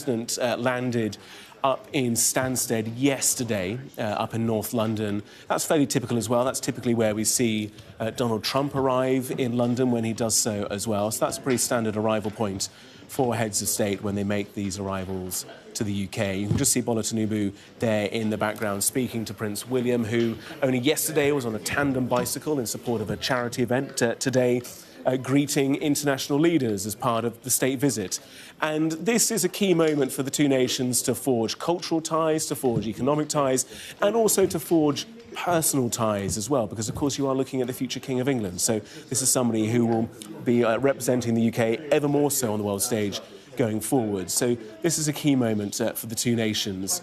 president landed up in Stansted yesterday, up in North London. That's fairly typical as well. That's typically where we see Donald Trump arrive in London when he does so as well. So that's a pretty standard arrival point for heads of state when they make these arrivals to the UK. You can just see Bola Tinubu there in the background speaking to Prince William, who only yesterday was on a tandem bicycle in support of a charity event. Today, greeting international leaders as part of the state visit. And this is a key moment for the two nations to forge cultural ties, to forge economic ties, and also to forge personal ties as well, because, of course, you are looking at the future King of England. So this is somebody who will be representing the UK ever more so on the world stage going forward. So this is a key moment for the two nations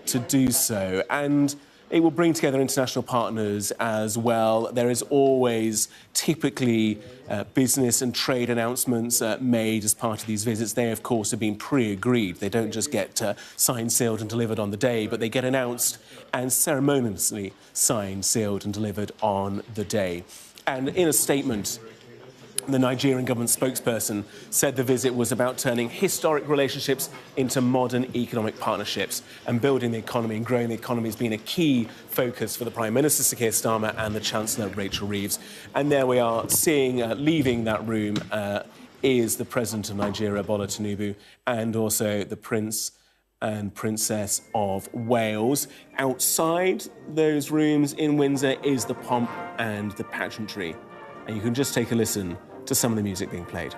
to do so. And it will bring together international partners as well. There is always typically business and trade announcements made as part of these visits. They, of course, have been pre-agreed. They don't just get signed, sealed and delivered on the day, but they get announced and ceremoniously signed, sealed and delivered on the day. And in a statement, the Nigerian government spokesperson said the visit was about turning historic relationships into modern economic partnerships, and building the economy and growing the economy has been a key focus for the Prime Minister, Sir Keir Starmer, and the Chancellor, Rachel Reeves. And there we are seeing, leaving that room, is the President of Nigeria, Bola Tinubu, and also the Prince and Princess of Wales. Outside those rooms in Windsor is the pomp and the pageantry. And you can just take a listen to some of the music being played.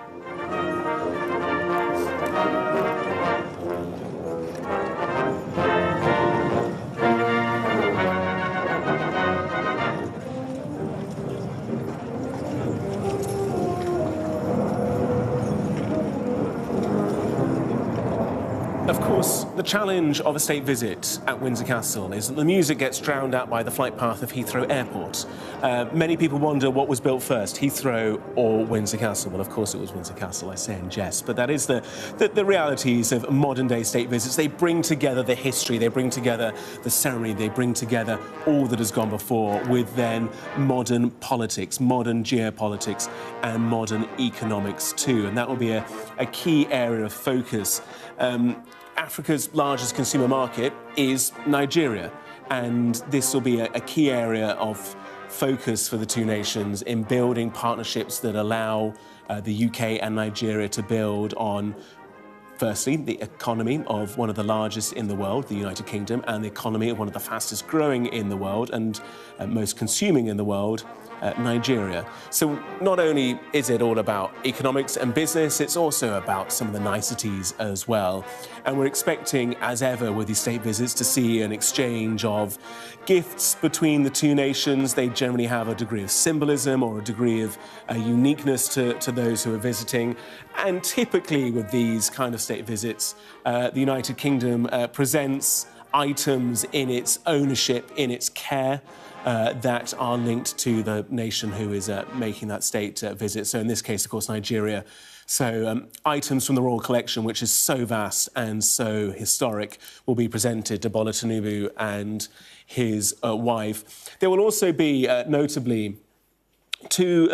Of course, the challenge of a state visit at Windsor Castle is that the music gets drowned out by the flight path of Heathrow Airport. Many people wonder what was built first, Heathrow or Windsor Castle. Well, of course it was Windsor Castle, I say in jest, but that is the realities of modern-day state visits. They bring together the history, they bring together the ceremony, they bring together all that has gone before with then modern politics, modern geopolitics and modern economics too. And that will be a key area of focus. Africa's largest consumer market is Nigeria, and this will be a key area of focus for the two nations in building partnerships that allow the UK and Nigeria to build on, firstly, the economy of one of the largest in the world, the United Kingdom, and the economy of one of the fastest growing in the world and most consuming in the world, Nigeria. So not only is it all about economics and business, it's also about some of the niceties as well. And we're expecting, as ever with these state visits, to see an exchange of gifts between the two nations. They generally have a degree of symbolism or a degree of uniqueness to those who are visiting. And typically with these kind of state visits, the United Kingdom presents items in its ownership, in its care, that are linked to the nation who is making that state visit. So in this case, of course, Nigeria. So items from the Royal Collection, which is so vast and so historic, will be presented to Bola Tinubu and his wife. There will also be, notably, two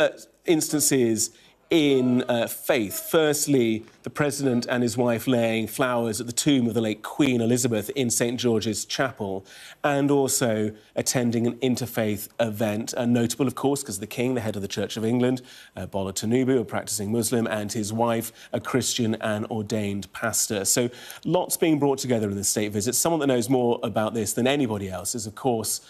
instances in faith. Firstly, the President and his wife laying flowers at the tomb of the late Queen Elizabeth in St George's Chapel, and also attending an interfaith event. Notable, of course, because the King, the head of the Church of England, Bola Tinubu, a practising Muslim, and his wife, a Christian and ordained pastor. So lots being brought together in this state visit. Someone that knows more about this than anybody else is, of course,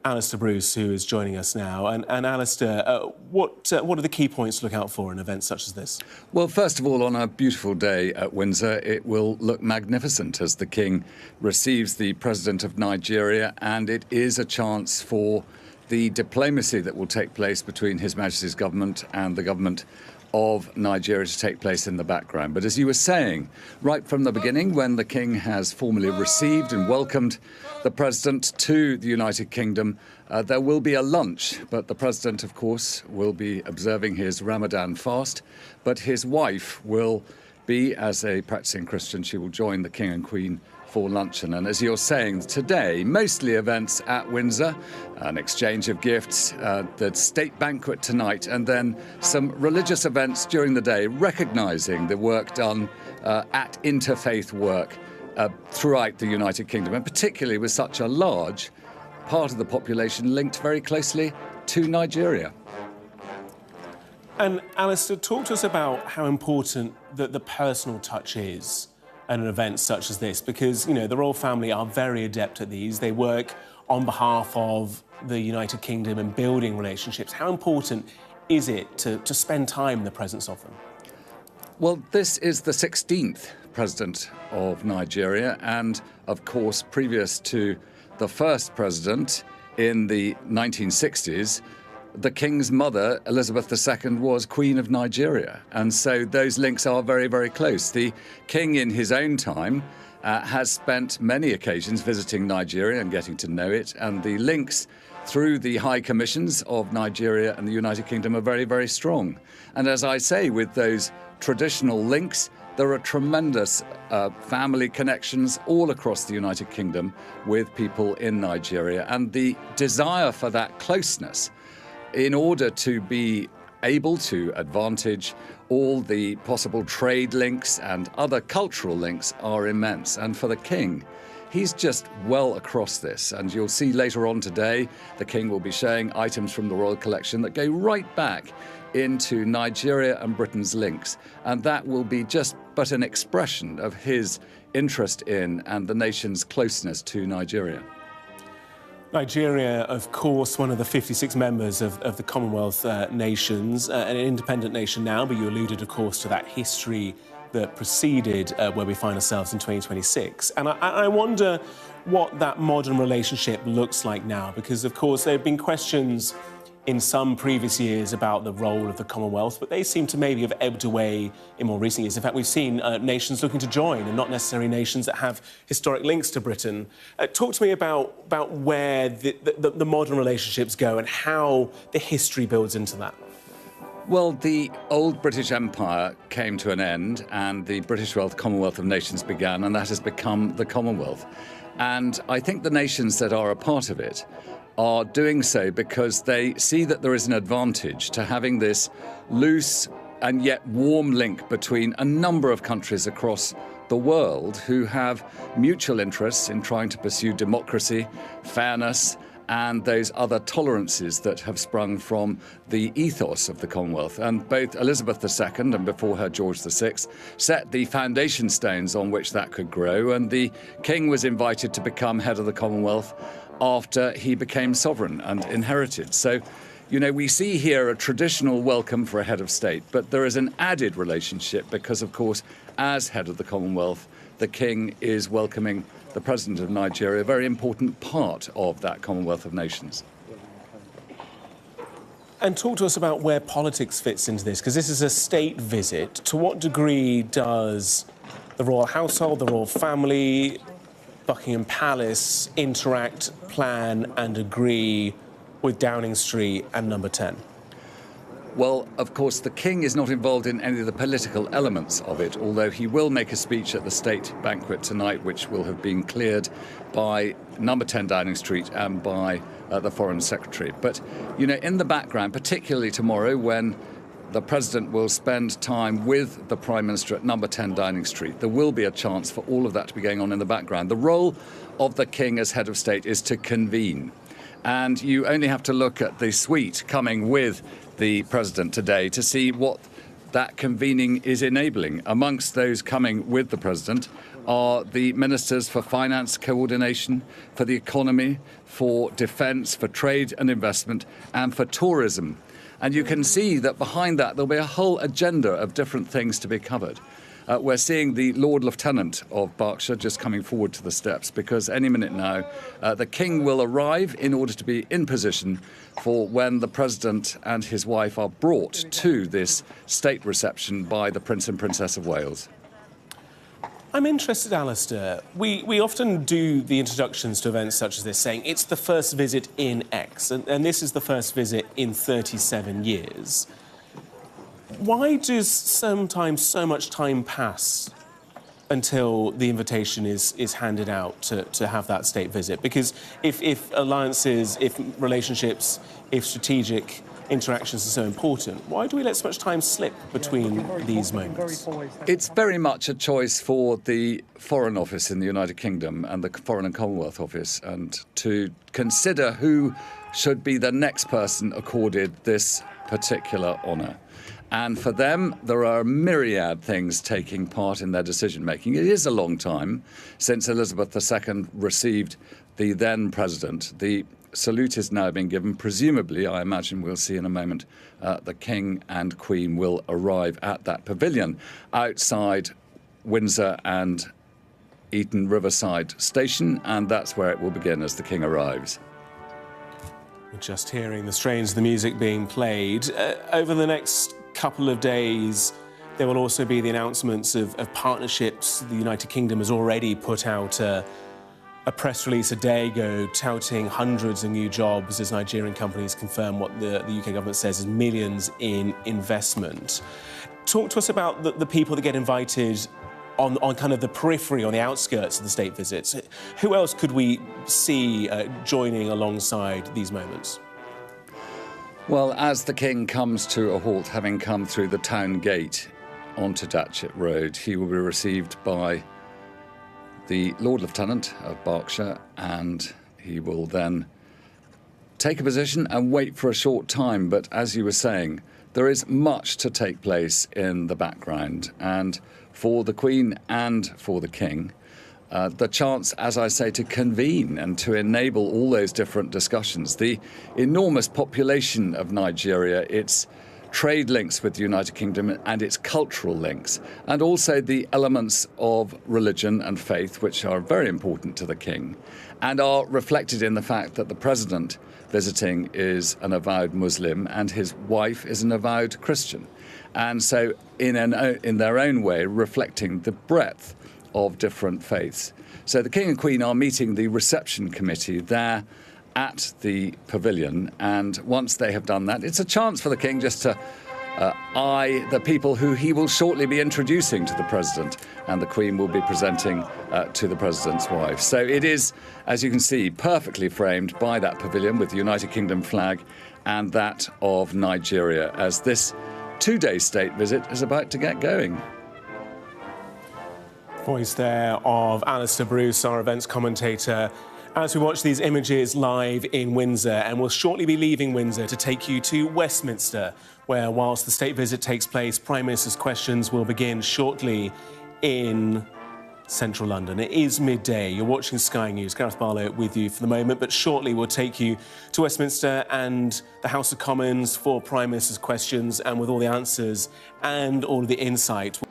Alistair Bruce, who is joining us now. And Alistair, what are the key points to look out for in events such as this? Well, first of all, on a beautiful day at Windsor, it will look magnificent as the King receives the President of Nigeria, and it is a chance for the diplomacy that will take place between His Majesty's government and the government of Nigeria to take place in the background. But as you were saying, right from the beginning, when the King has formally received and welcomed the President to the United Kingdom, there will be a lunch. But the President, of course, will be observing his Ramadan fast. But his wife will be. As a practicing Christian, she will join the King and Queen for luncheon. And as you're saying, today, mostly events at Windsor, an exchange of gifts, the state banquet tonight, and then some religious events during the day, recognising the work done at interfaith work throughout the United Kingdom, and particularly with such a large part of the population linked very closely to Nigeria. And Alistair, talk to us about how important the personal touch is at an event such as this, because, you know, the royal family are very adept at these. They work on behalf of the United Kingdom and building relationships. How important is it to spend time in the presence of them? Well, this is the 16th president of Nigeria, and of course, previous to the first president in the 1960s, the King's mother, Elizabeth II, was Queen of Nigeria. And so those links are very, very close. The King, in his own time, has spent many occasions visiting Nigeria and getting to know it. And the links through the High Commissions of Nigeria and the United Kingdom are very, very strong. And as I say, with those traditional links, there are tremendous family connections all across the United Kingdom with people in Nigeria. And the desire for that closeness in order to be able to advantage all the possible trade links and other cultural links are immense. And for the King, he's just well across this. And you'll see later on today, the King will be showing items from the royal collection that go right back into Nigeria and Britain's links. And that will be just but an expression of his interest in and the nation's closeness to Nigeria. Nigeria, of course, one of the 56 members of the Commonwealth nations, an independent nation now, but you alluded, of course, to that history that preceded where we find ourselves in 2026. And I wonder what that modern relationship looks like now, because, of course, there have been questions in some previous years about the role of the Commonwealth, but they seem to maybe have ebbed away in more recent years. In fact, we've seen nations looking to join, and not necessarily nations that have historic links to Britain. Talk to me about where the modern relationships go and how the history builds into that. Well, the old British Empire came to an end and the British Commonwealth of Nations began, and that has become the Commonwealth. And I think the nations that are a part of it are doing so because they see that there is an advantage to having this loose and yet warm link between a number of countries across the world who have mutual interests in trying to pursue democracy, fairness, and those other tolerances that have sprung from the ethos of the Commonwealth. And both Elizabeth II and before her George VI set the foundation stones on which that could grow, and the King was invited to become head of the Commonwealth after he became sovereign and inherited. So, you know, we see here a traditional welcome for a head of state, but there is an added relationship because, of course, as head of the Commonwealth, the King is welcoming the President of Nigeria, a very important part of that Commonwealth of Nations. And talk to us about where politics fits into this, because this is a state visit. To what degree does the royal household, the royal family, Buckingham Palace interact, plan and agree with Downing Street and Number 10? Well, of course, the King is not involved in any of the political elements of it, although he will make a speech at the state banquet tonight, which will have been cleared by Number 10 Downing Street and by the Foreign Secretary. But, you know, in the background, particularly tomorrow when the President will spend time with the Prime Minister at Number 10 Downing Street, there will be a chance for all of that to be going on in the background. The role of the King as head of state is to convene. And you only have to look at the suite coming with the President today to see what that convening is enabling. Amongst those coming with the President are the Ministers for Finance Coordination, for the Economy, for Defence, for Trade and Investment, and for Tourism. And you can see that behind that there'll be a whole agenda of different things to be covered. We're seeing the Lord Lieutenant of Berkshire just coming forward to the steps because any minute now the King will arrive in order to be in position for when the President and his wife are brought to this state reception by the Prince and Princess of Wales. I'm interested, Alistair. We often do the introductions to events such as this saying it's the first visit in X, and this is the first visit in 37 years. Why does sometimes so much time pass until the invitation is handed out to have that state visit? Because if alliances, if relationships, if strategic interactions are so important, why do we let so much time slip between these moments? It's very much a choice for the Foreign Office in the United Kingdom and the Foreign and Commonwealth Office, and to consider who should be the next person accorded this particular honour. And for them, there are myriad things taking part in their decision-making. It is a long time since Elizabeth II received the then president. The salute is now being given. Presumably, I imagine we'll see in a moment, the King and Queen will arrive at that pavilion outside Windsor and Eton Riverside Station, and that's where it will begin as the King arrives. We're just hearing the strains of the music being played. Over the next couple of days, there will also be the announcements of partnerships. The United Kingdom has already put out a press release a day ago touting hundreds of new jobs as Nigerian companies confirm what the UK government says is millions in investment. Talk to us about the people that get invited on kind of the periphery, on the outskirts of the state visits. Who else could we see joining alongside these moments? Well, as the King comes to a halt, having come through the town gate onto Datchet Road, he will be received by the Lord Lieutenant of Berkshire, and he will then take a position and wait for a short time. But as you were saying, there is much to take place in the background, and for the Queen and for the King, the chance, as I say, to convene and to enable all those different discussions. The enormous population of Nigeria, its trade links with the United Kingdom and its cultural links, and also the elements of religion and faith, which are very important to the King, and are reflected in the fact that the President visiting is an avowed Muslim and his wife is an avowed Christian. And so in their own way, reflecting the breadth of different faiths. So the King and Queen are meeting the reception committee there at the pavilion, and once they have done that, it's a chance for the King just to eye the people who he will shortly be introducing to the President, and the Queen will be presenting to the President's wife. So it is, as you can see, perfectly framed by that pavilion with the United Kingdom flag and that of Nigeria, as this two-day state visit is about to get going. Voice there of Alistair Bruce, our events commentator, as we watch these images live in Windsor, and we'll shortly be leaving Windsor to take you to Westminster, where whilst the state visit takes place, Prime Minister's questions will begin shortly in central London. It is midday. You're watching Sky News. Gareth Barlow with you for the moment, but shortly we'll take you to Westminster and the House of Commons for Prime Minister's questions, and with all the answers and all of the insight.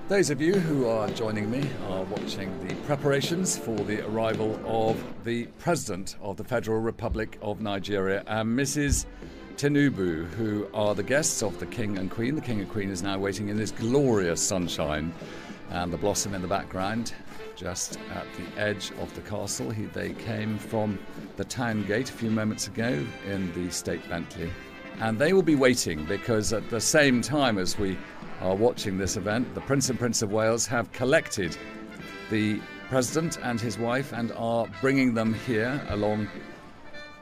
Those of you who are joining me are watching the preparations for the arrival of the President of the Federal Republic of Nigeria and Mrs. Tinubu, who are the guests of the King and Queen. The King and Queen is now waiting in this glorious sunshine, and the blossom in the background just at the edge of the castle. They came from the town gate a few moments ago in the State Bentley, and they will be waiting because at the same time as we are watching this event, the Prince and Princess of Wales have collected the President and his wife and are bringing them here along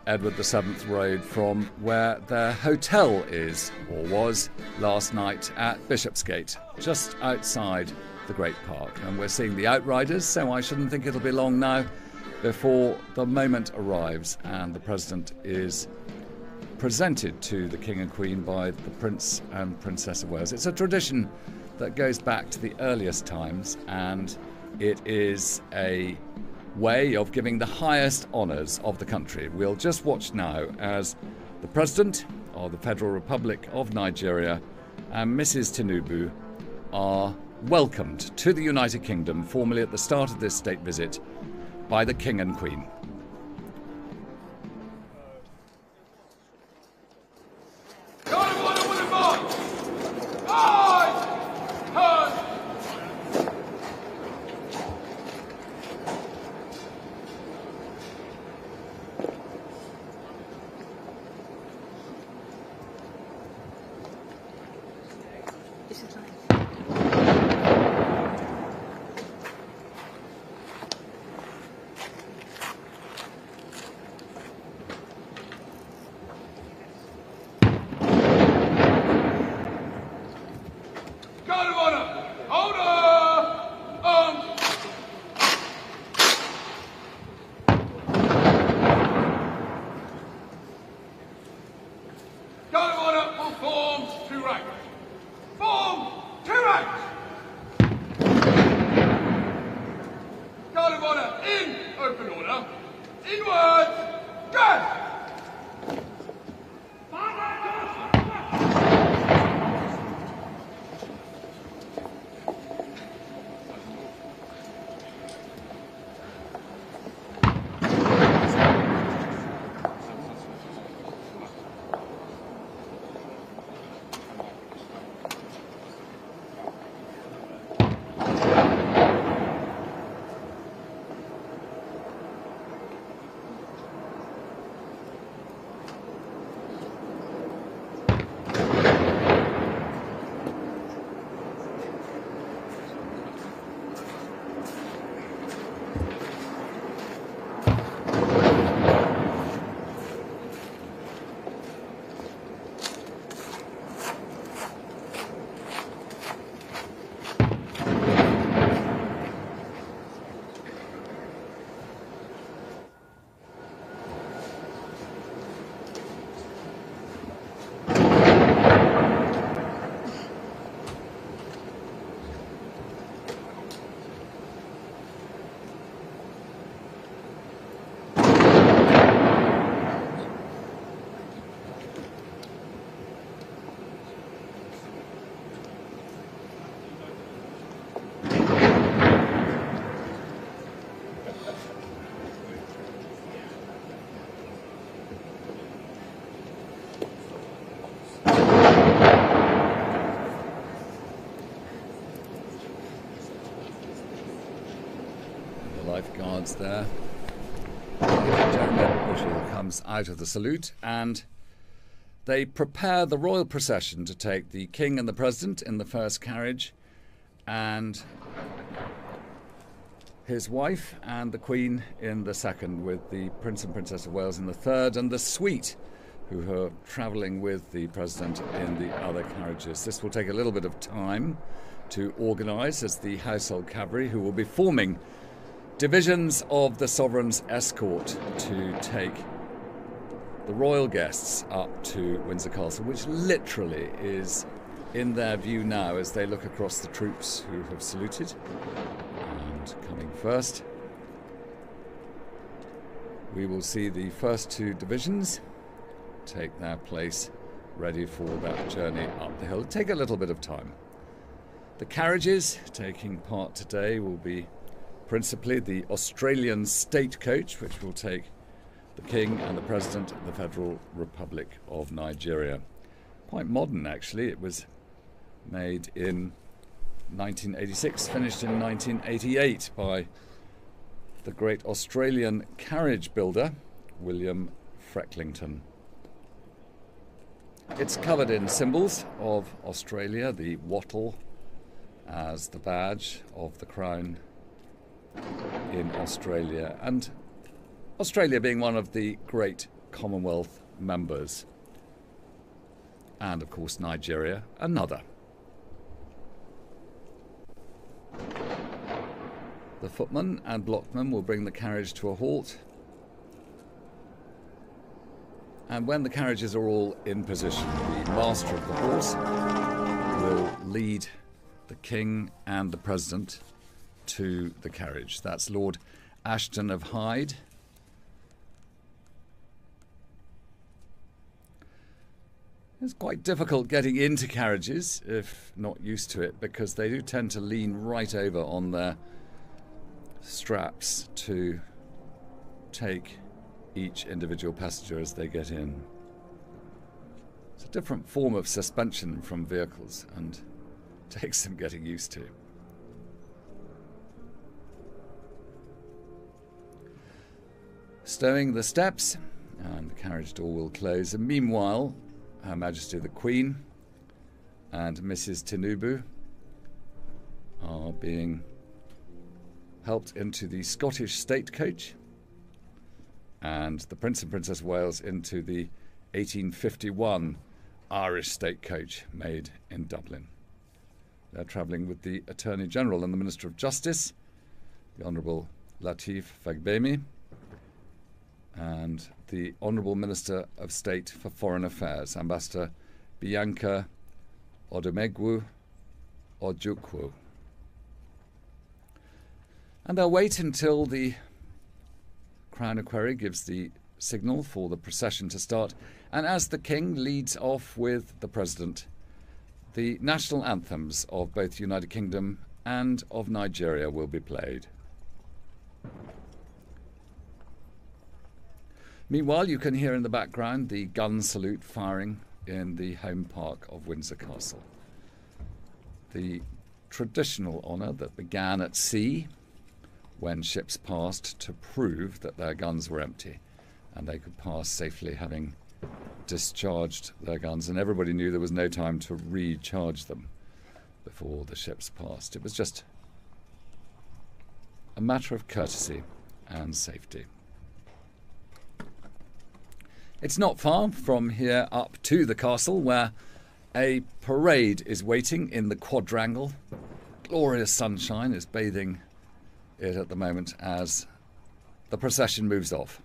Edward VII Road from where their hotel is, or was, last night at Bishopsgate, just outside the Great Park. And we're seeing the outriders, so I shouldn't think it'll be long now before the moment arrives and the President is presented to the King and Queen by the Prince and Princess of Wales. It's a tradition that goes back to the earliest times, and It is a way of giving the highest honours of the country. We'll just watch now as the President of the Federal Republic of Nigeria and Mrs. Tinubu are welcomed to the United Kingdom formally at the start of this state visit by the King and Queen. Lifeguards there. Official comes out of the salute and they prepare the royal procession to take the King and the President in the first carriage and his wife and the Queen in the second, with the Prince and Princess of Wales in the third, and the suite who are travelling with the President in the other carriages. This will take a little bit of time to organise, as the Household Cavalry, who will be forming divisions of the Sovereign's escort to take the royal guests up to Windsor Castle, which literally is in their view now as they look across the troops who have saluted. And coming first, we will see the first two divisions take their place, ready for that journey up the hill. It'll take a little bit of time. The carriages taking part today will be principally the Australian state coach, which will take the King and the President of the Federal Republic of Nigeria. Quite modern, actually. It was made in 1986, finished in 1988 by the great Australian carriage builder, William Frecklington. It's covered in symbols of Australia, the wattle as the badge of the crown in Australia, and Australia being one of the great Commonwealth members, and of course Nigeria, another. The footman and blockman will bring the carriage to a halt, and when the carriages are all in position, the master of the horse will lead the King and the President to the carriage. That's Lord Ashton of Hyde. It's quite difficult getting into carriages if not used to it, because they do tend to lean right over on their straps to take each individual passenger as they get in. It's a different form of suspension from vehicles and takes some getting used to. Stowing the steps, and the carriage door will close. And meanwhile, Her Majesty the Queen and Mrs. Tinubu are being helped into the Scottish state coach, and the Prince and Princess of Wales into the 1851 Irish state coach made in Dublin. They're travelling with the Attorney General and the Minister of Justice, the Honourable Latif Fagbemi, and the Honourable Minister of State for Foreign Affairs, Ambassador Bianca Odumegwu Ojukwu. And they'll wait until the Crown Equerry gives the signal for the procession to start, and as the King leads off with the President, the national anthems of both the United Kingdom and of Nigeria will be played. Meanwhile, you can hear in the background the gun salute firing in the home park of Windsor Castle. The traditional honour that began at sea when ships passed to prove that their guns were empty and they could pass safely having discharged their guns, and everybody knew there was no time to recharge them before the ships passed. It was just a matter of courtesy and safety. It's not far from here up to the castle, where a parade is waiting in the quadrangle. Glorious sunshine is bathing it at the moment as the procession moves off.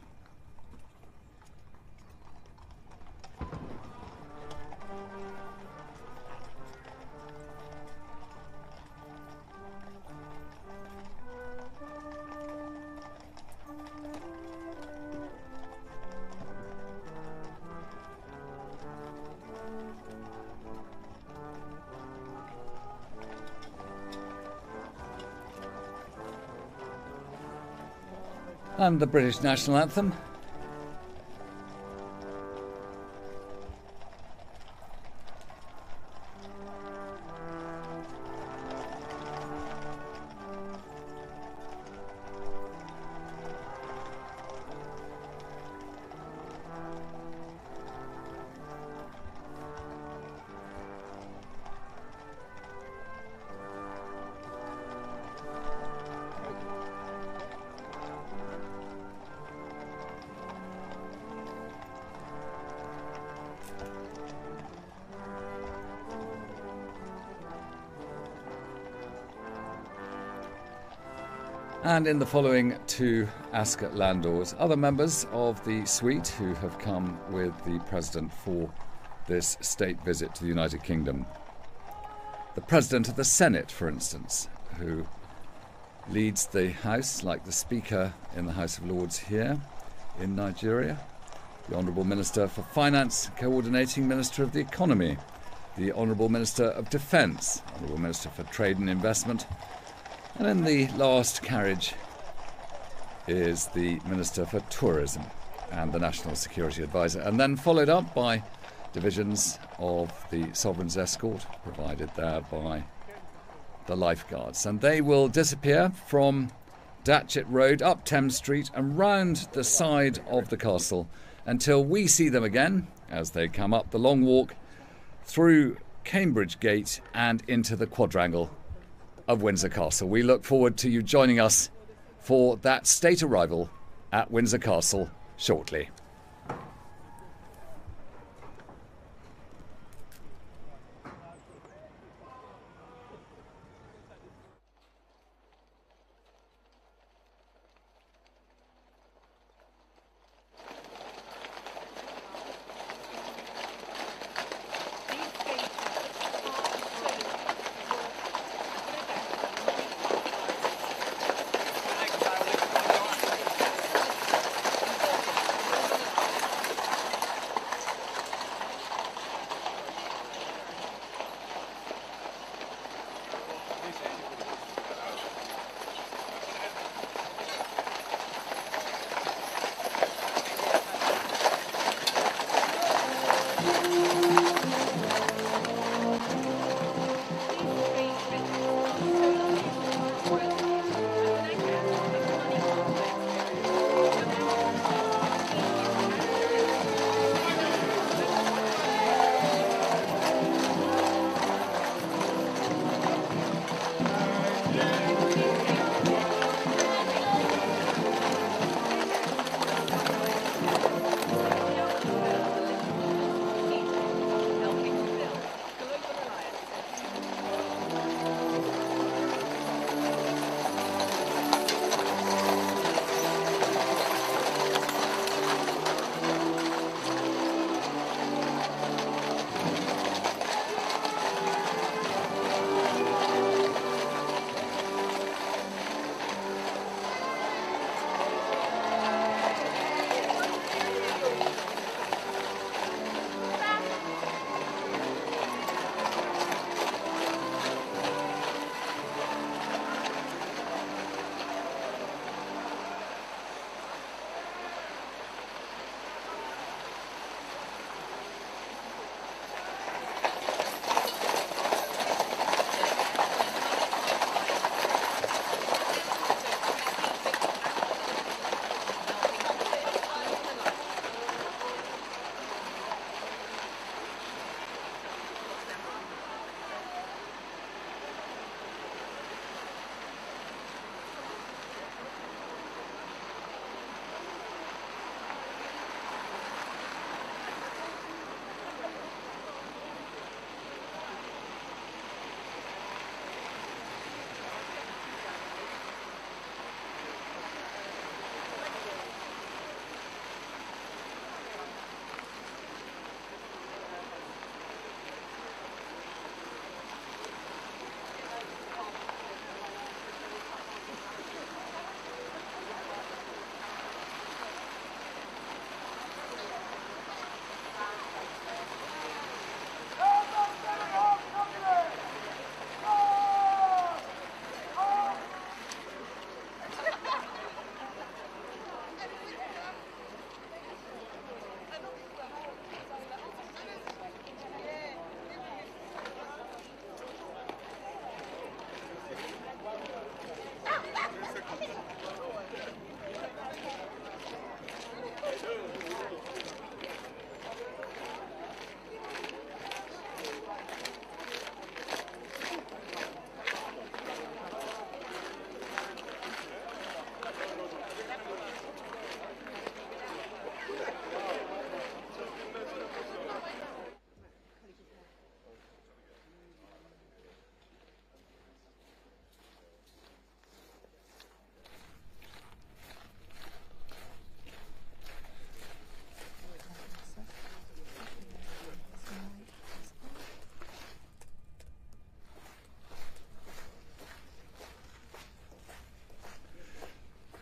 And the British national anthem. And in the following two Ascot Landors, other members of the suite who have come with the President for this state visit to the United Kingdom. The President of the Senate, for instance, who leads the House like the Speaker in the House of Lords here in Nigeria. The Honourable Minister for Finance, Coordinating Minister of the Economy. The Honourable Minister of Defence, Honourable Minister for Trade and Investment. And in the last carriage is the Minister for Tourism and the National Security Advisor, and then followed up by divisions of the Sovereign's escort provided there by the lifeguards. And they will disappear from Datchet Road up Thames Street and round the side of the castle until we see them again as they come up the long walk through Cambridge Gate and into the quadrangle of Windsor Castle. We look forward to you joining us for that state arrival at Windsor Castle shortly.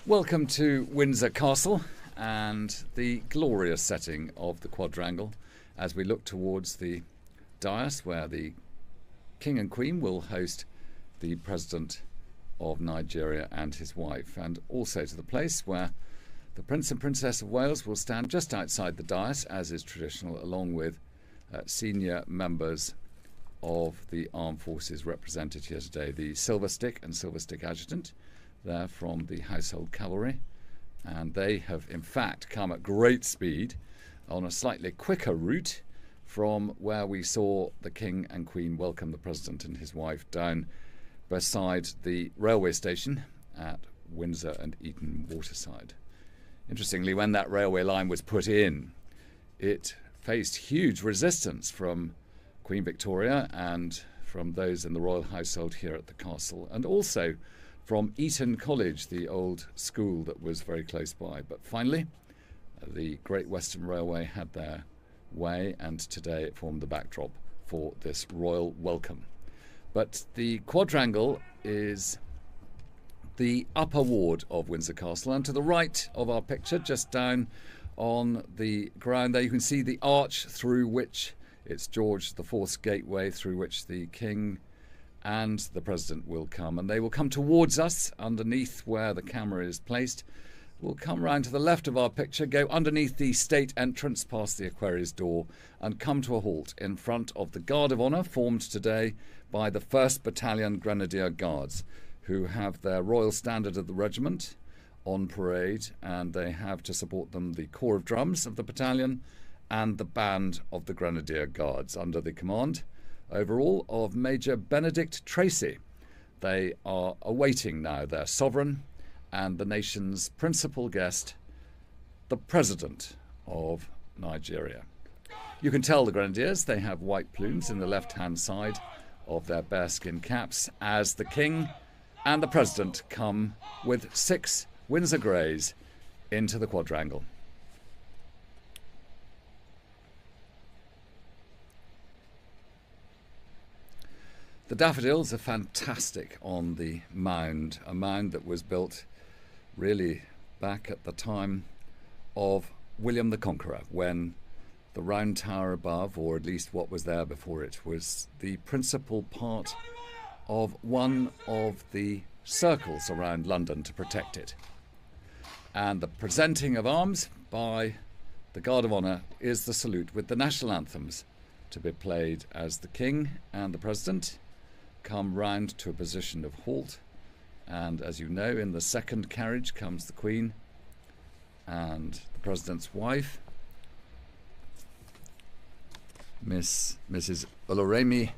Welcome to Windsor Castle and the glorious setting of the quadrangle as we look towards the dais where the King and Queen will host the President of Nigeria and his wife, and also to the place where the Prince and Princess of Wales will stand just outside the dais, as is traditional, along with senior members of the armed forces represented here today. The Silver Stick and Silver Stick Adjutant there from the Household Cavalry, and they have in fact come at great speed on a slightly quicker route from where we saw the King and Queen welcome the President and his wife down beside the railway station at Windsor and Eton Waterside. Interestingly, when that railway line was put in, it faced huge resistance from Queen Victoria and from those in the royal household here at the castle, and also from Eton College, the old school that was very close by. But finally, the Great Western Railway had their way, and today it formed the backdrop for this royal welcome. But the quadrangle is the upper ward of Windsor Castle, and to the right of our picture, just down on the ground there, you can see the arch through which it's George IV's gateway, through which the King and the President will come, and they will come towards us underneath where the camera is placed. We'll come round to the left of our picture, go underneath the state entrance past the Aquarius door, and come to a halt in front of the Guard of Honour formed today by the 1st Battalion Grenadier Guards, who have their royal standard of the regiment on parade, and they have to support them the Corps of Drums of the battalion and the Band of the Grenadier Guards under the command overall of Major Benedict Tracy. They are awaiting now their sovereign and the nation's principal guest, the President of Nigeria. You can tell the Grenadiers, they have white plumes in the left-hand side of their bearskin caps as the King and the President come with 6 Windsor Greys into the quadrangle. The daffodils are fantastic on the mound, a mound that was built really back at the time of William the Conqueror, when the round tower above, or at least what was there before it, was the principal part of one of the circles around London to protect it. And the presenting of arms by the Guard of Honour is the salute, with the national anthems to be played as the King and the President come round to a position of halt. And as you know, in the second carriage comes the Queen and the President's wife, Mrs. Oloremi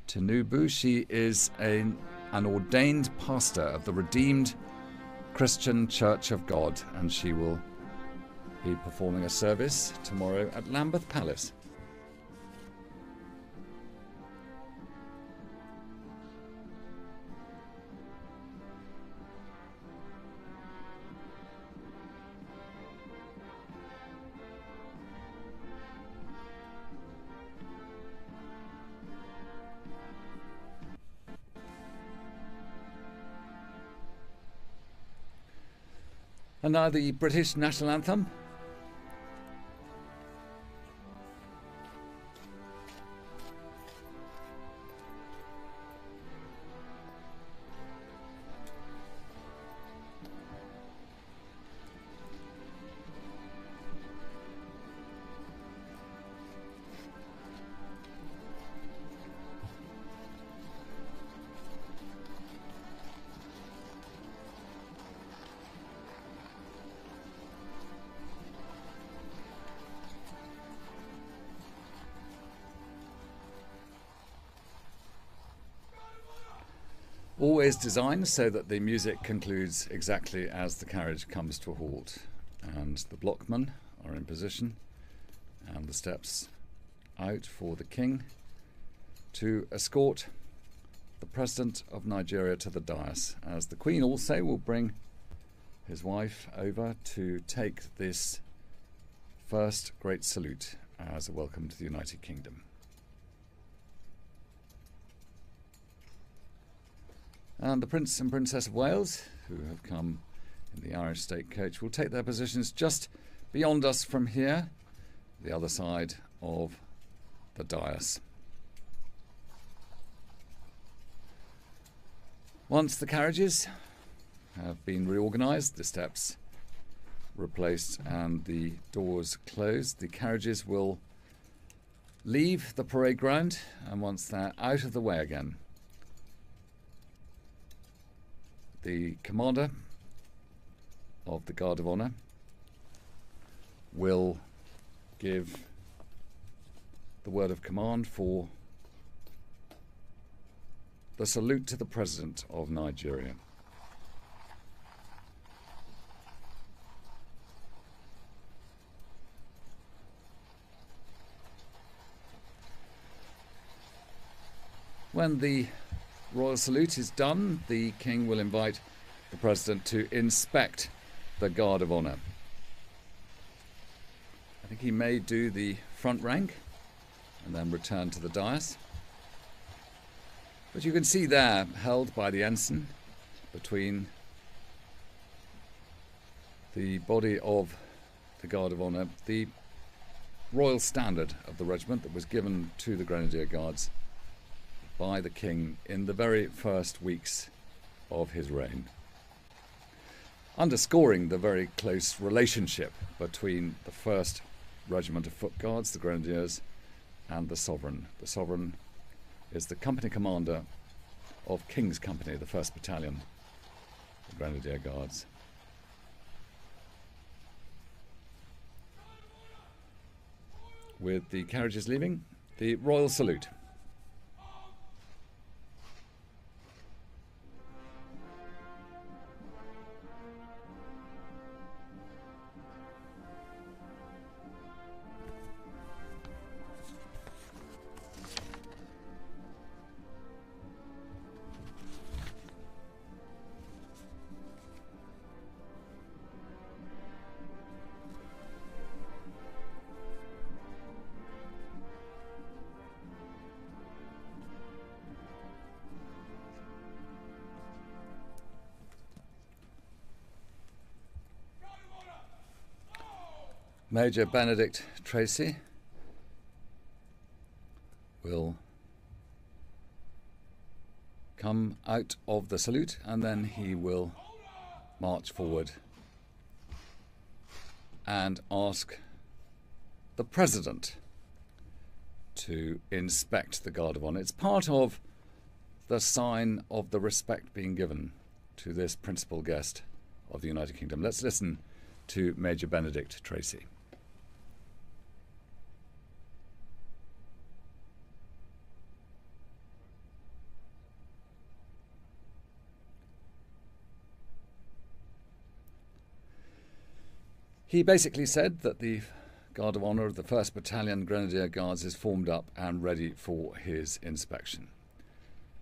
Tinubu. She is an ordained pastor of the Redeemed Christian Church of God, and she will be performing a service tomorrow at Lambeth Palace. And now the British national anthem. Always designed so that the music concludes exactly as the carriage comes to a halt, and the blockmen are in position and the steps out for the King to escort the President of Nigeria to the dais, as the Queen also will bring his wife over to take this first great salute as a welcome to the United Kingdom. And the Prince and Princess of Wales, who have come in the Irish state coach will take their positions just beyond us from here, the other side of the dais. Once the carriages have been reorganised, the steps replaced and the doors closed, the carriages will leave the parade ground, and once they're out of the way again, the commander of the Guard of Honour will give the word of command for the salute to the President of Nigeria. When the royal salute is done, the King will invite the President to inspect the Guard of Honour. I think he may do the front rank and then return to the dais. But you can see there, held by the ensign between the body of the Guard of Honour, the royal standard of the regiment that was given to the Grenadier Guards by the King in the very first weeks of his reign, underscoring the very close relationship between the 1st Regiment of Foot Guards, the Grenadiers, and the Sovereign. The Sovereign is the company commander of King's Company, the 1st Battalion, the Grenadier Guards. With the carriages leaving, the royal salute. Major Benedict Tracy will come out of the salute and then he will march forward and ask the President to inspect the Guard of Honour. It's part of the sign of the respect being given to this principal guest of the United Kingdom. Let's listen to Major Benedict Tracy. He basically said that the Guard of Honour of the 1st Battalion Grenadier Guards is formed up and ready for his inspection.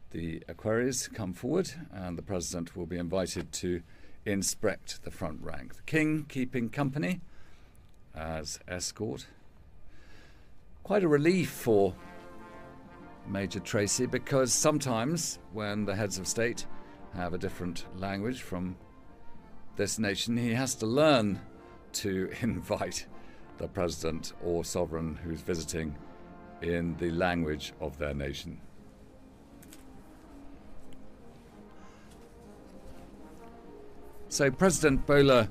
The equerries come forward and the President will be invited to inspect the front rank. The King keeping company as escort. Quite a relief for Major Tracy, because sometimes when the heads of state have a different language from this nation, he has to learn to invite the President or Sovereign who's visiting in the language of their nation. So President Bola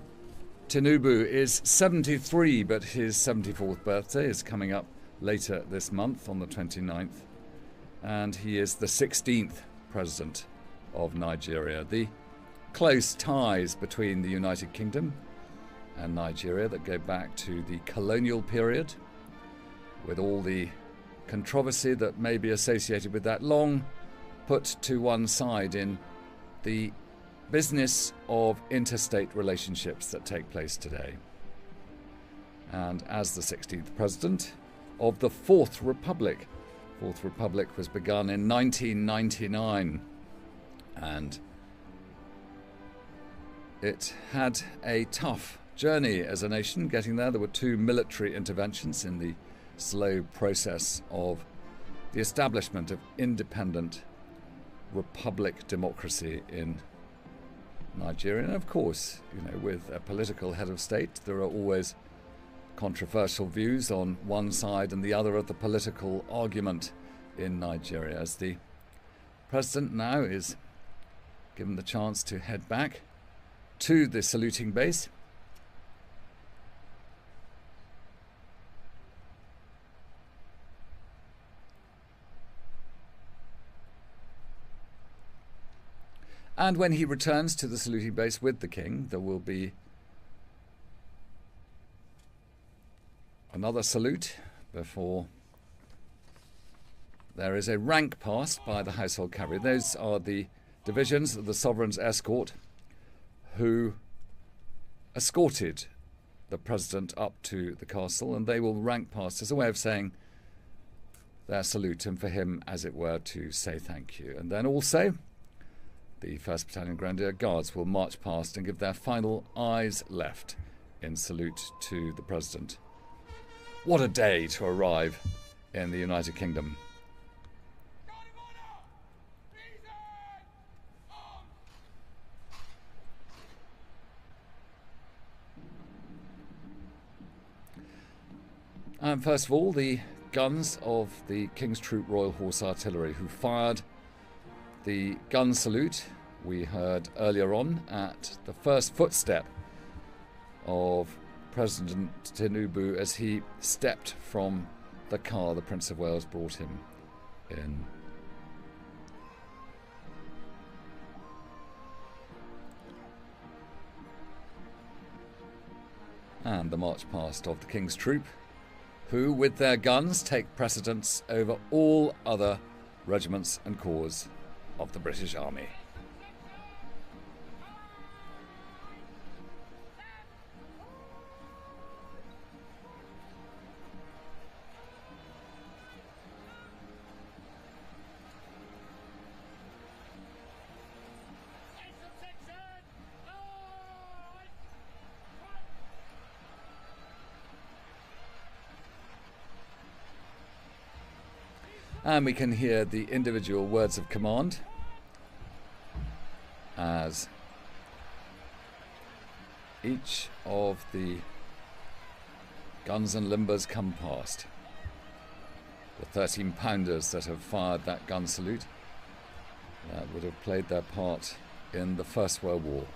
Tinubu is 73, but his 74th birthday is coming up later this month on the 29th, and he is the 16th President of Nigeria. The close ties between the United Kingdom and Nigeria that go back to the colonial period, with all the controversy that may be associated with that, long put to one side in the business of interstate relationships that take place today. And as the 16th President of the Fourth Republic was begun in 1999, and it had a tough journey as a nation getting there. There were 2 military interventions in the slow process of the establishment of independent republic democracy in Nigeria. And of course, you know, with a political head of state, there are always controversial views on one side and the other of the political argument in Nigeria, as the president now is given the chance to head back to the saluting base. And when he returns to the saluting base with the king, there will be another salute before there is a rank passed by the household cavalry. Those are the divisions of the sovereign's escort who escorted the president up to the castle, and they will rank past as a way of saying their salute, and for him, as it were, to say thank you. And then also the 1st Battalion Grenadier Guards will march past and give their final eyes left in salute to the president. What a day to arrive in the United Kingdom. And first of all, the guns of the King's Troop Royal Horse Artillery, who fired the gun salute we heard earlier on at the first footstep of President Tinubu as he stepped from the car the Prince of Wales brought him in. And the march past of the King's Troop, who, with their guns, take precedence over all other regiments and corps of the British Army. And we can hear the individual words of command as each of the guns and limbers come past. The 13-pounders that have fired that gun salute that would have played their part in the First World War.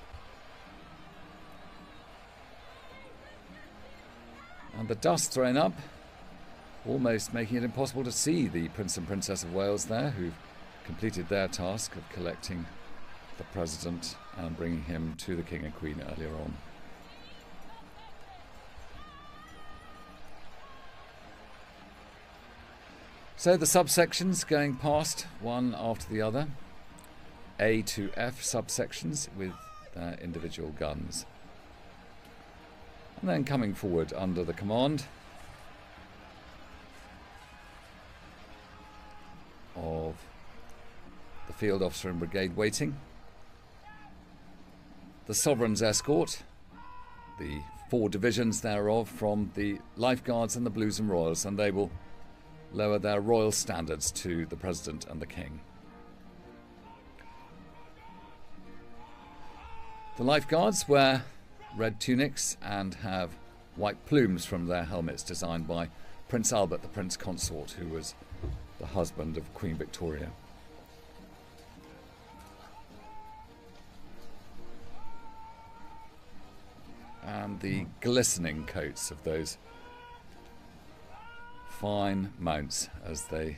And the dust thrown up, almost making it impossible to see the Prince and Princess of Wales there, who've completed their task of collecting the President and bringing him to the King and Queen earlier on. So the subsections going past one after the other, A to F subsections with their individual guns. And then coming forward under the command of the field officer in brigade waiting, the Sovereign's escort, the 4 divisions thereof from the Life Guards and the Blues and Royals, and they will lower their royal standards to the President and the King. The Life Guards wear red tunics and have white plumes from their helmets designed by Prince Albert, the Prince Consort, who was the husband of Queen Victoria. And the glistening coats of those fine mounts as they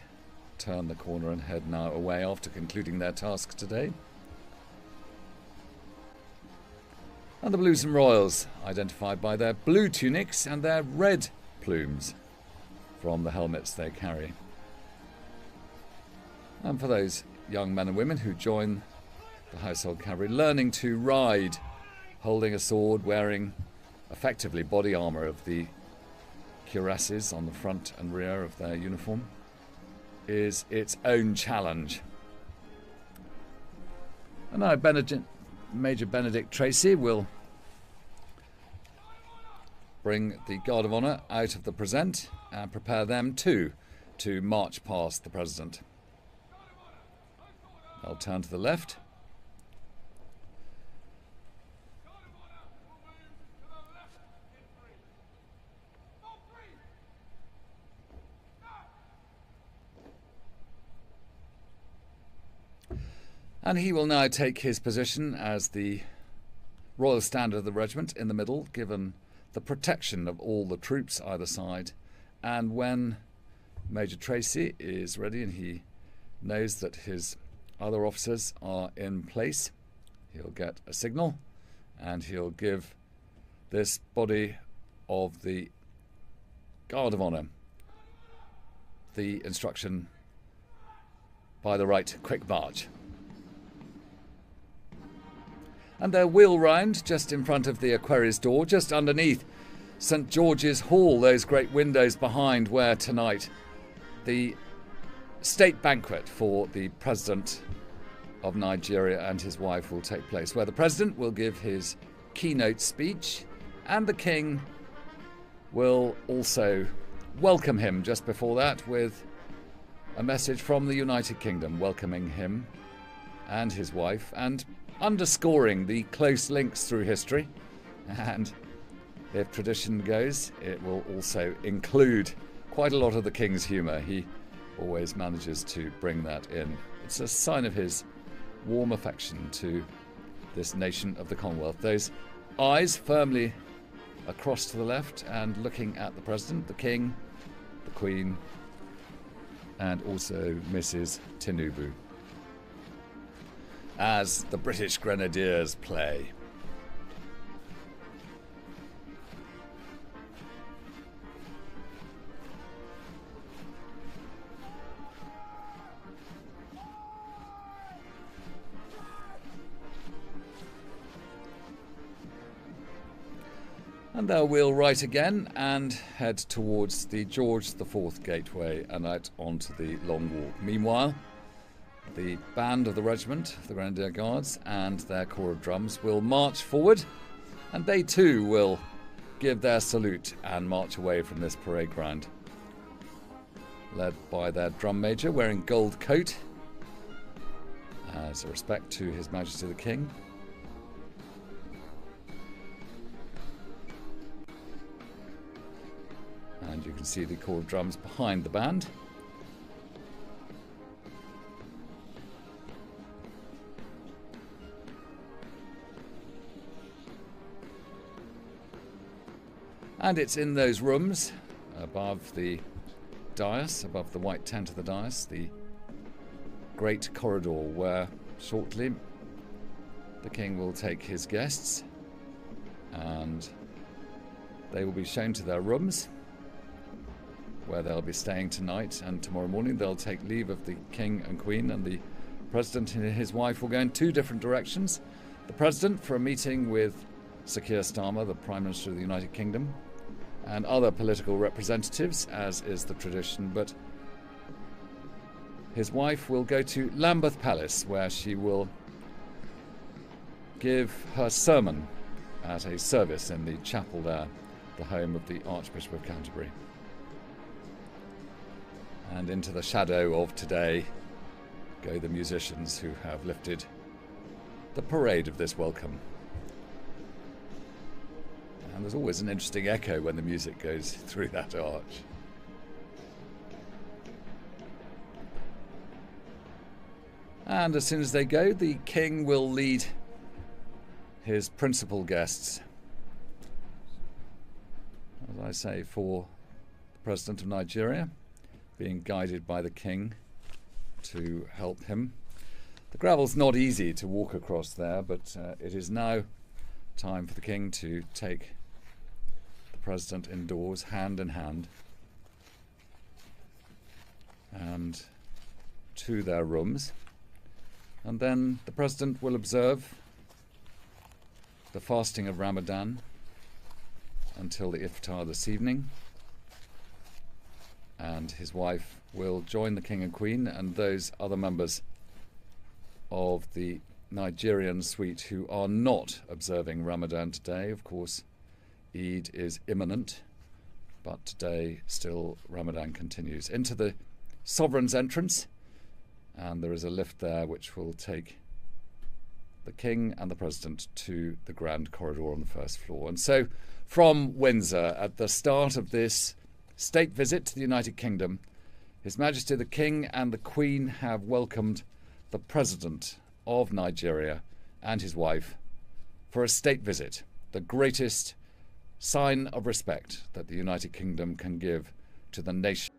turn the corner and head now away after concluding their task today. And the Blues and Royals, identified by their blue tunics and their red plumes from the helmets they carry. And for those young men and women who join the household cavalry, learning to ride, holding a sword, wearing effectively body armour of the cuirasses on the front and rear of their uniform, is its own challenge. And now Major Benedict Tracy will bring the Guard of Honour out of the present and prepare them too to march past the President. I'll turn to the left. And he will now take his position as the Royal Standard of the Regiment in the middle, given the protection of all the troops either side. And when Major Tracy is ready and he knows that his other officers are in place, he'll get a signal and he'll give this body of the Guard of Honour the instruction, by the right, quick march. And they'll wheel round just in front of the Aquarius door, just underneath St George's Hall, those great windows behind where tonight the state banquet for the President of Nigeria and his wife will take place, where the President will give his keynote speech and the King will also welcome him just before that with a message from the United Kingdom welcoming him and his wife and underscoring the close links through history. And if tradition goes, it will also include quite a lot of the King's humour. He always manages to bring that in. It's a sign of his warm affection to this nation of the Commonwealth. Those eyes firmly across to the left and looking at the President, the King, the Queen, and also Mrs. Tinubu, as the British Grenadiers play. And they'll wheel right again and head towards the George IV gateway and out onto the Long Walk. Meanwhile, the band of the regiment, the Grenadier Guards, and their corps of drums will march forward, and they too will give their salute and march away from this parade ground, led by their drum major wearing gold coat as a respect to His Majesty the King. And you can see the corps of drums behind the band. And it's in those rooms above the dais, above the white tent of the dais, the great corridor where shortly the King will take his guests and they will be shown to their rooms where they'll be staying tonight, and tomorrow morning they'll take leave of the King and Queen, and the President and his wife will go in two different directions. The President for a meeting with Sir Keir Starmer, the Prime Minister of the United Kingdom, and other political representatives, as is the tradition, but his wife will go to Lambeth Palace, where she will give her sermon at a service in the chapel there, the home of the Archbishop of Canterbury. And into the shadow of today go the musicians who have lifted the parade of this welcome. And there's always an interesting echo when the music goes through that arch. And as soon as they go, the King will lead his principal guests, as I say, for the President of Nigeria, being guided by the King to help him. The gravel's not easy to walk across there, but it is now time for the King to take the President indoors, hand in hand, and to their rooms. And then the President will observe the fasting of Ramadan until the iftar this evening. And his wife will join the King and Queen and those other members of the Nigerian suite who are not observing Ramadan today. Of course, Eid is imminent, but today still Ramadan continues. Into the Sovereign's entrance, and there is a lift there which will take the King and the President to the grand corridor on the first floor. And so from Windsor, at the start of this state visit to the United Kingdom, His Majesty the King and the Queen have welcomed the President of Nigeria and his wife for a state visit, the greatest sign of respect that the United Kingdom can give to the nation.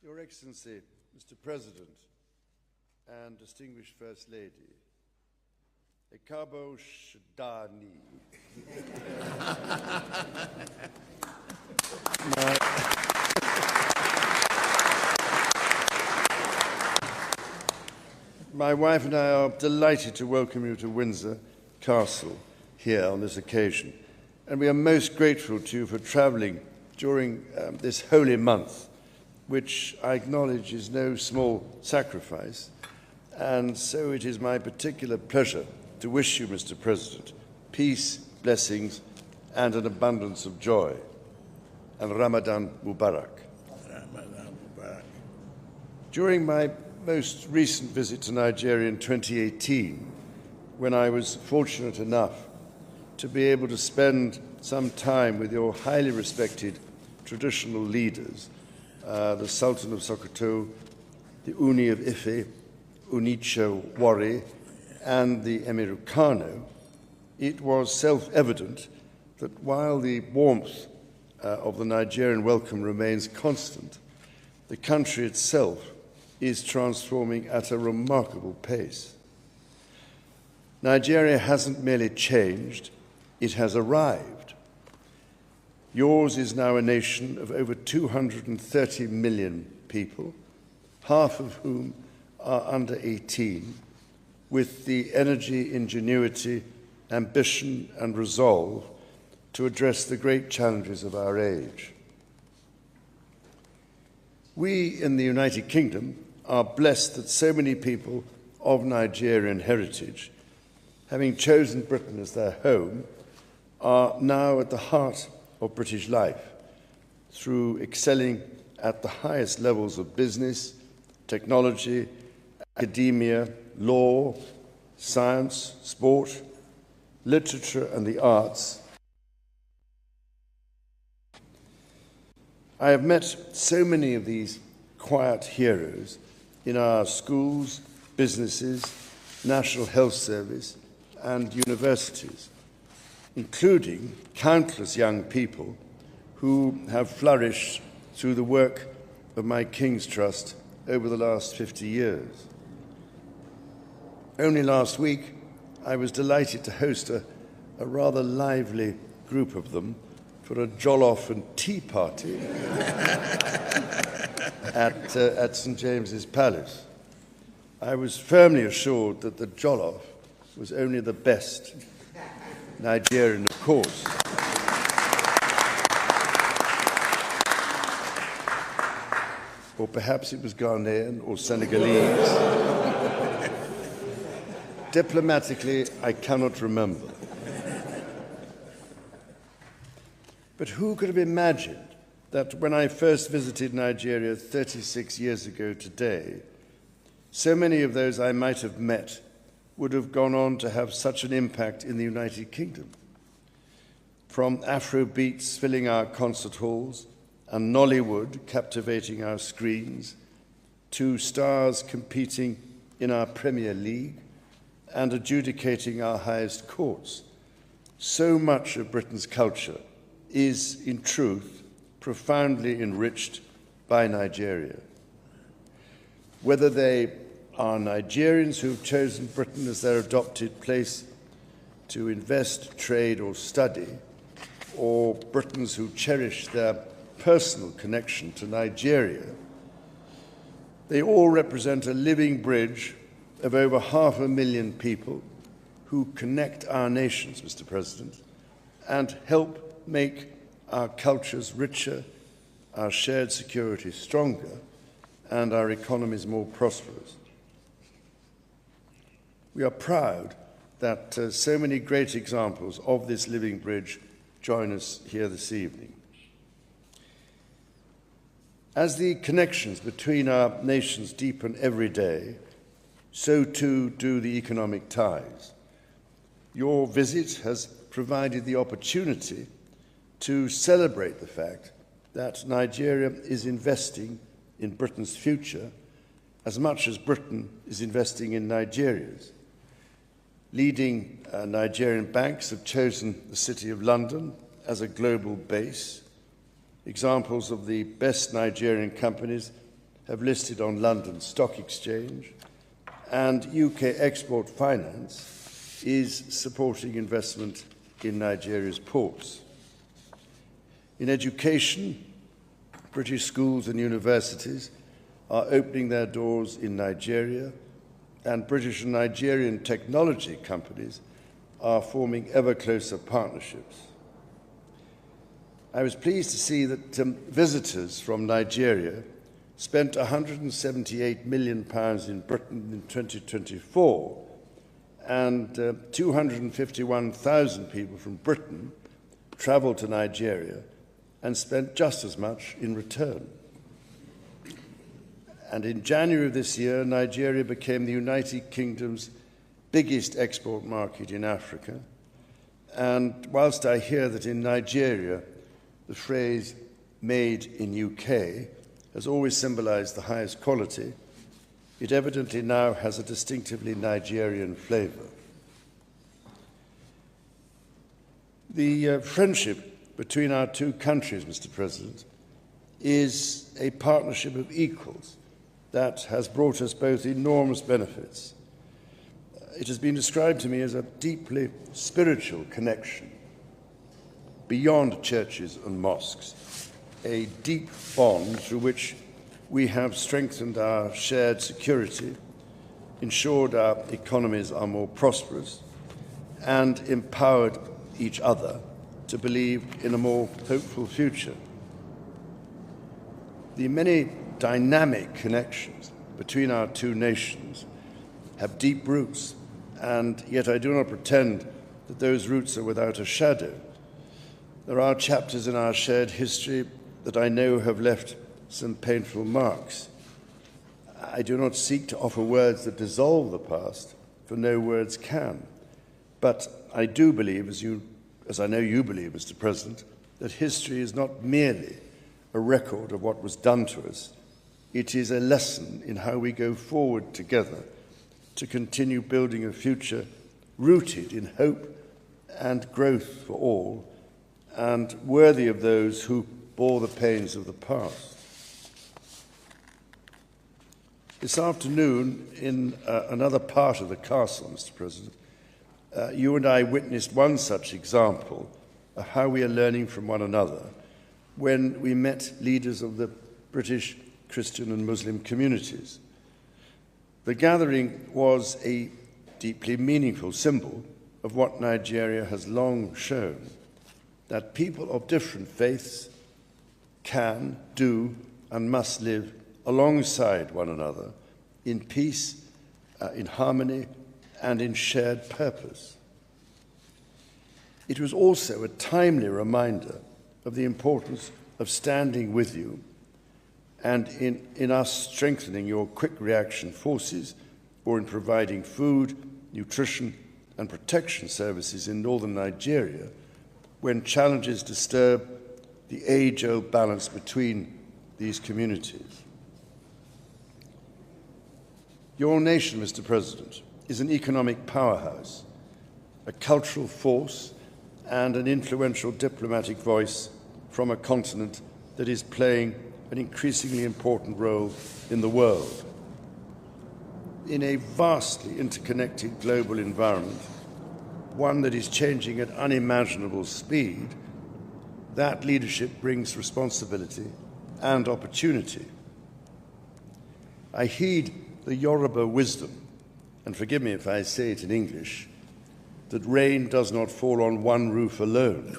Your Excellency, Mr. President, and distinguished First Lady, Ekabo Shdani. My wife and I are delighted to welcome you to Windsor Castle here on this occasion, and we are most grateful to you for travelling during this holy month, which I acknowledge is no small sacrifice, and so it is my particular pleasure to wish you, Mr. President, peace, blessings, and an abundance of joy. And Ramadan Mubarak. Ramadan Mubarak. During my most recent visit to Nigeria in 2018, when I was fortunate enough to be able to spend some time with your highly respected traditional leaders, the Sultan of Sokoto, the Uni of Ife, Unicho Wari, and the Emir of Kano, it was self-evident that while the warmth of the Nigerian welcome remains constant, the country itself is transforming at a remarkable pace. Nigeria hasn't merely changed, it has arrived. Yours is now a nation of over 230 million people, half of whom are under 18, with the energy, ingenuity, ambition, and resolve to address the great challenges of our age. We in the United Kingdom are blessed that so many people of Nigerian heritage, having chosen Britain as their home, are now at the heart of British life through excelling at the highest levels of business, technology, academia, law, science, sport, literature, and the arts. I have met so many of these quiet heroes in our schools, businesses, National Health Service, and universities, including countless young people who have flourished through the work of my King's Trust over the last 50 years. Only last week, I was delighted to host a rather lively group of them for a jollof and tea party at St. James's Palace. I was firmly assured that the jollof was only the best Nigerian, of course. Or perhaps it was Ghanaian or Senegalese. Diplomatically, I cannot remember. But who could have imagined that when I first visited Nigeria 36 years ago today, so many of those I might have met would have gone on to have such an impact in the United Kingdom? From Afro beats filling our concert halls and Nollywood captivating our screens, to stars competing in our Premier League and adjudicating our highest courts, so much of Britain's culture is, in truth, profoundly enriched by Nigeria. Whether they are Nigerians who've chosen Britain as their adopted place to invest, trade, or study, or Britons who cherish their personal connection to Nigeria, they all represent a living bridge of over 500,000 people who connect our nations, Mr. President, and help make our cultures richer, our shared security stronger, and our economies more prosperous. We are proud that so many great examples of this living bridge join us here this evening. As the connections between our nations deepen every day, so too do the economic ties. Your visit has provided the opportunity to celebrate the fact that Nigeria is investing in Britain's future as much as Britain is investing in Nigeria's. Leading Nigerian banks have chosen the City of London as a global base. Examples of the best Nigerian companies have listed on London Stock Exchange, and UK Export Finance is supporting investment in Nigeria's ports. In education, British schools and universities are opening their doors in Nigeria, and British and Nigerian technology companies are forming ever closer partnerships. I was pleased to see that visitors from Nigeria spent £178 million in Britain in 2024, and 251,000 people from Britain travelled to Nigeria and spent just as much in return. And in January of this year, Nigeria became the United Kingdom's biggest export market in Africa. And whilst I hear that in Nigeria, the phrase "made in UK" has always symbolised the highest quality, it evidently now has a distinctively Nigerian flavour. The friendship between our two countries, Mr. President, is a partnership of equals that has brought us both enormous benefits. It has been described to me as a deeply spiritual connection beyond churches and mosques, a deep bond through which we have strengthened our shared security, ensured our economies are more prosperous, and empowered each other to believe in a more hopeful future. The many dynamic connections between our two nations have deep roots, and yet I do not pretend that those roots are without a shadow. There are chapters in our shared history that I know have left some painful marks. I do not seek to offer words that dissolve the past, for no words can. But I do believe, as I know you believe, Mr. President, that history is not merely a record of what was done to us. It is a lesson in how we go forward together to continue building a future rooted in hope and growth for all, and worthy of those who bore the pains of the past. This afternoon, in another part of the castle, Mr. President, you and I witnessed one such example of how we are learning from one another when we met leaders of the British Christian and Muslim communities. The gathering was a deeply meaningful symbol of what Nigeria has long shown, that people of different faiths can, do, and must live alongside one another in peace, in harmony, and in shared purpose. It was also a timely reminder of the importance of standing with you and in us strengthening your quick reaction forces, or in providing food, nutrition, and protection services in northern Nigeria when challenges disturb the age-old balance between these communities. Your nation, Mr. President, is an economic powerhouse, a cultural force, and an influential diplomatic voice from a continent that is playing an increasingly important role in the world. In a vastly interconnected global environment, one that is changing at unimaginable speed, that leadership brings responsibility and opportunity. I heed the Yoruba wisdom, and forgive me if I say it in English, that rain does not fall on one roof alone.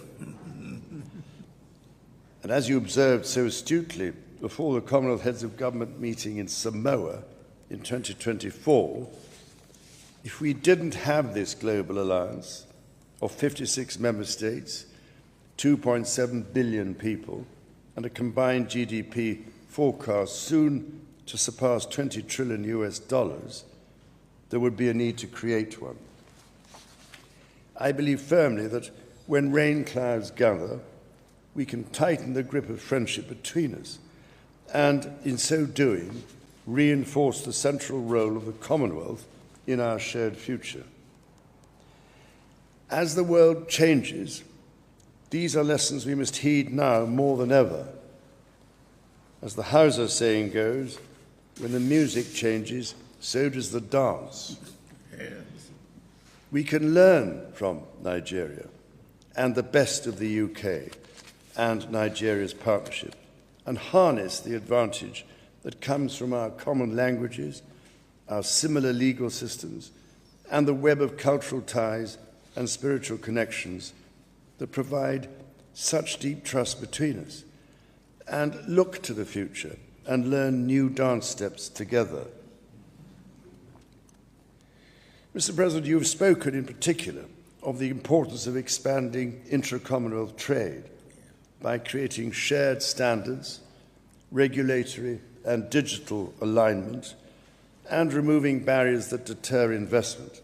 And as you observed so astutely before the Commonwealth Heads of Government meeting in Samoa in 2024, if we didn't have this global alliance of 56 member states, 2.7 billion people, and a combined GDP forecast soon to surpass $20 trillion US, there would be a need to create one. I believe firmly that when rain clouds gather, we can tighten the grip of friendship between us, and in so doing, reinforce the central role of the Commonwealth in our shared future. As the world changes, these are lessons we must heed now more than ever. As the Hausa saying goes, When the music changes, so does the dance. Yes. We can learn from Nigeria and the best of the UK and Nigeria's partnership and harness the advantage that comes from our common languages, our similar legal systems, and the web of cultural ties and spiritual connections that provide such deep trust between us, and look to the future and learn new dance steps together. Mr. President, you have spoken in particular of the importance of expanding intra-Commonwealth trade by creating shared standards, regulatory and digital alignment, and removing barriers that deter investment.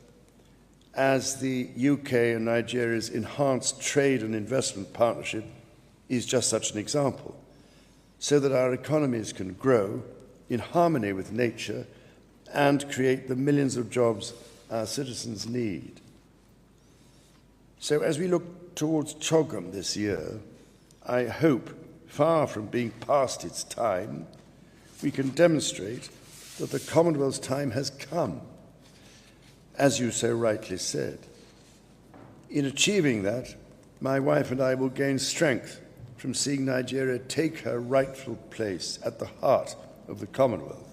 As the UK and Nigeria's enhanced trade and investment partnership is just such an example, so that our economies can grow in harmony with nature and create the millions of jobs our citizens need. So as we look towards CHOGM this year, I hope, far from being past its time, we can demonstrate that the Commonwealth's time has come, as you so rightly said. In achieving that, my wife and I will gain strength from seeing Nigeria take her rightful place at the heart of the Commonwealth,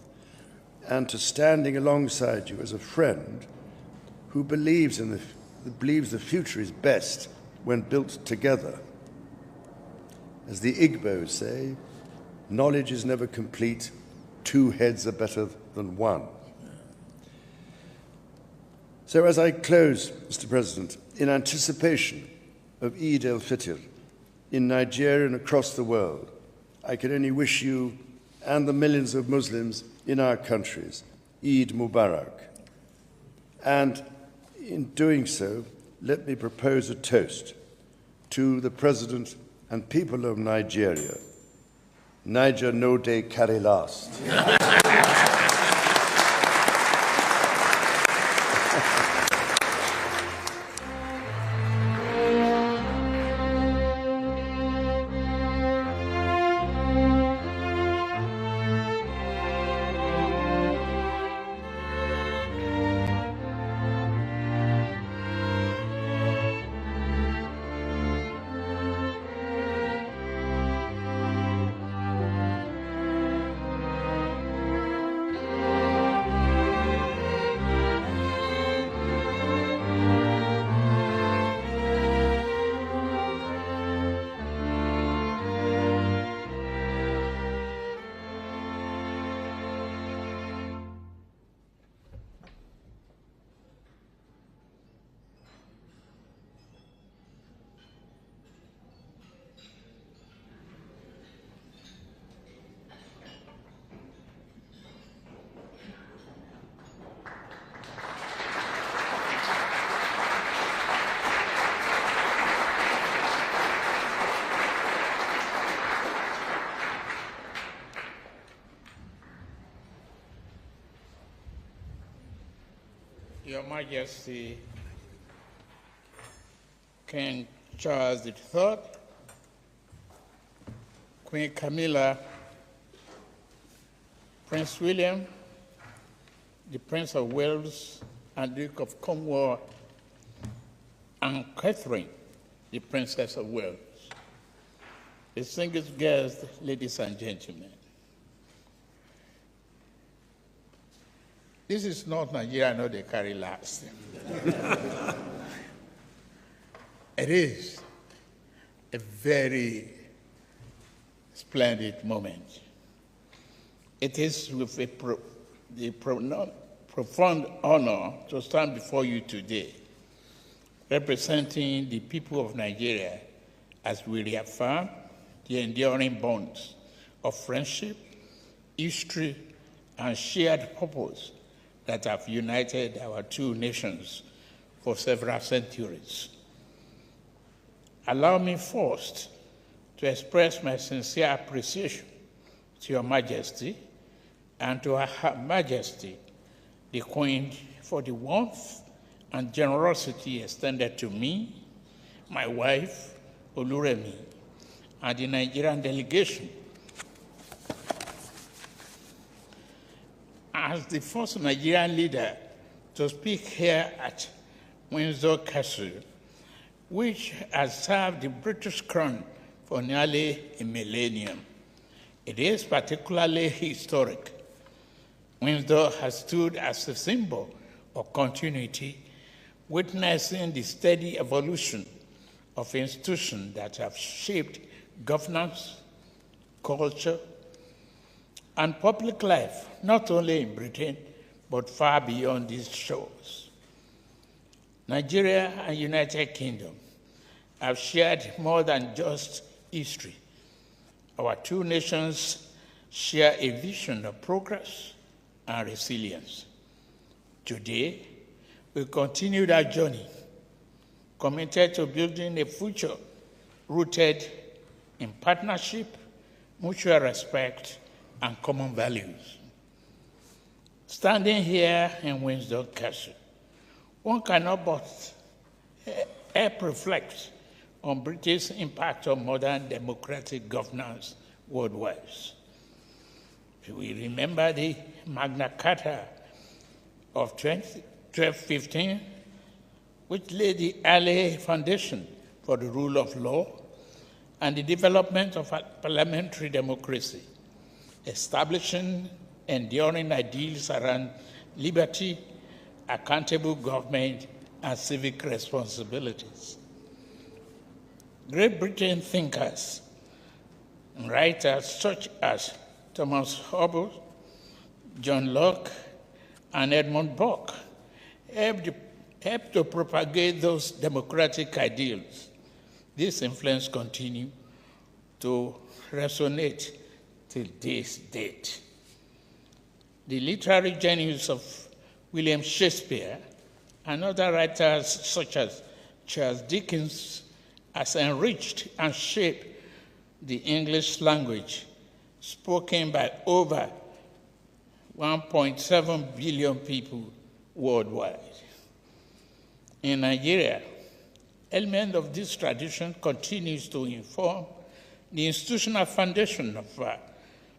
and to standing alongside you as a friend who believes the future is best when built together. As the Igbos say, knowledge is never complete, two heads are better than one. So as I close, Mr. President, in anticipation of Eid al-Fitr in Nigeria and across the world, I can only wish you and the millions of Muslims in our countries Eid Mubarak. And in doing so, let me propose a toast to the President and people of Nigeria. Niger no day carry last. Your Majesty, King Charles III, Queen Camilla, Prince William, the Prince of Wales and Duke of Cornwall, and Catherine, the Princess of Wales. Distinguished guests, ladies and gentlemen. This is not Nigeria, no they carry last. It is a very splendid moment. It is with the profound honor to stand before you today, representing the people of Nigeria as we reaffirm the enduring bonds of friendship, history, and shared purpose that have united our two nations for several centuries. Allow me first to express my sincere appreciation to Your Majesty and to Her Majesty, the Queen, for the warmth and generosity extended to me, my wife, Oluremi, and the Nigerian delegation. as the first Nigerian leader to speak here at Windsor Castle, which has served the British crown for nearly a millennium. It is particularly historic. Windsor has stood as a symbol of continuity, witnessing the steady evolution of institutions that have shaped governance, culture, and public life, not only in Britain, but far beyond these shores. Nigeria and United Kingdom have shared more than just history. Our two nations share a vision of progress and resilience. Today, we continue that journey, committed to building a future rooted in partnership, mutual respect, and common values. Standing here in Windsor Castle, one cannot but help reflect on British impact on modern democratic governance worldwide. We remember the Magna Carta of 1215, which laid the early foundation for the rule of law and the development of parliamentary democracy, establishing enduring ideals around liberty, accountable government, and civic responsibilities. Great Britain thinkers and writers such as Thomas Hobbes, John Locke, and Edmund Burke helped to propagate those democratic ideals. This influence continues to resonate till this date. The literary genius of William Shakespeare and other writers such as Charles Dickens has enriched and shaped the English language, spoken by over 1.7 billion people worldwide. In Nigeria, element of this tradition continues to inform the institutional foundation of our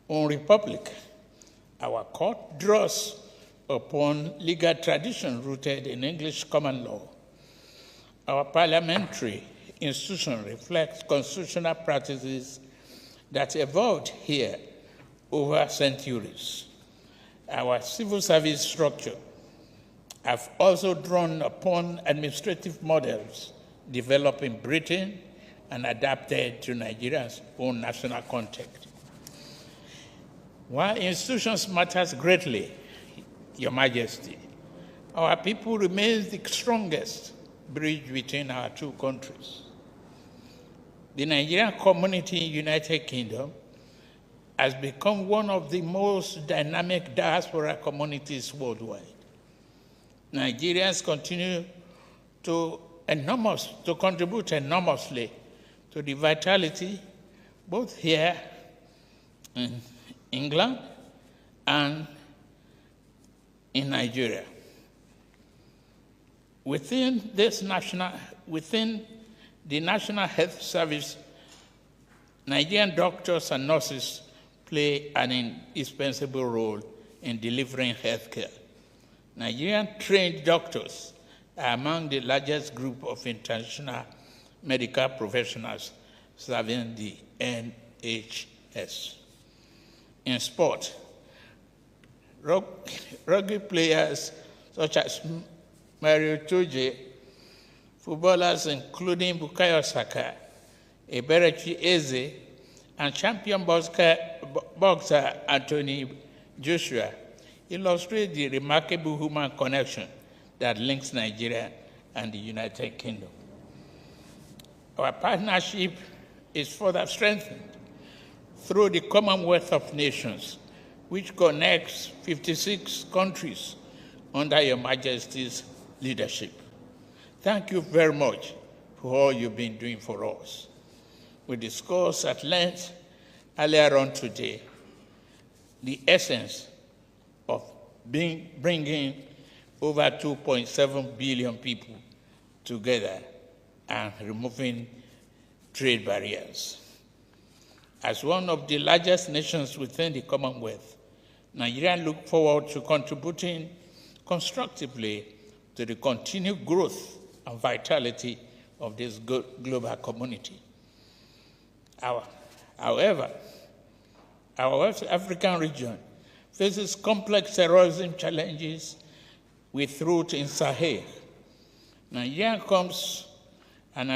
own republic. Our court draws upon legal tradition rooted in English common law. Our parliamentary institution reflects constitutional practices that evolved here over centuries. Our civil service structure have also drawn upon administrative models developed in Britain and adapted to Nigeria's own national context. While institutions matters greatly, Your Majesty, our people remains the strongest bridge between our two countries. The Nigerian community in United Kingdom has become one of the most dynamic diaspora communities worldwide. Nigerians continue to contribute enormously to the vitality both here in England and in Nigeria. Within the National Health Service, Nigerian doctors and nurses play an indispensable role in delivering health care. Nigerian trained doctors are among the largest group of international medical professionals serving the NHS. In sport, rugby players such as Mario Toje, footballers including Bukayo Saka, Eberechi Eze, and champion boxer Anthony Joshua illustrate the remarkable human connection that links Nigeria and the United Kingdom. Our partnership is further strengthened through the Commonwealth of Nations, which connects 56 countries under Your Majesty's leadership. Thank you very much for all you've been doing for us. We discussed at length earlier on today the essence of bringing over 2.7 billion people together and removing trade barriers. As one of the largest nations within the Commonwealth, Nigeria look forward to contributing constructively to the continued growth and vitality of this global community. However, our West African region faces complex terrorism challenges with roots in Sahel. Nigeria comes with an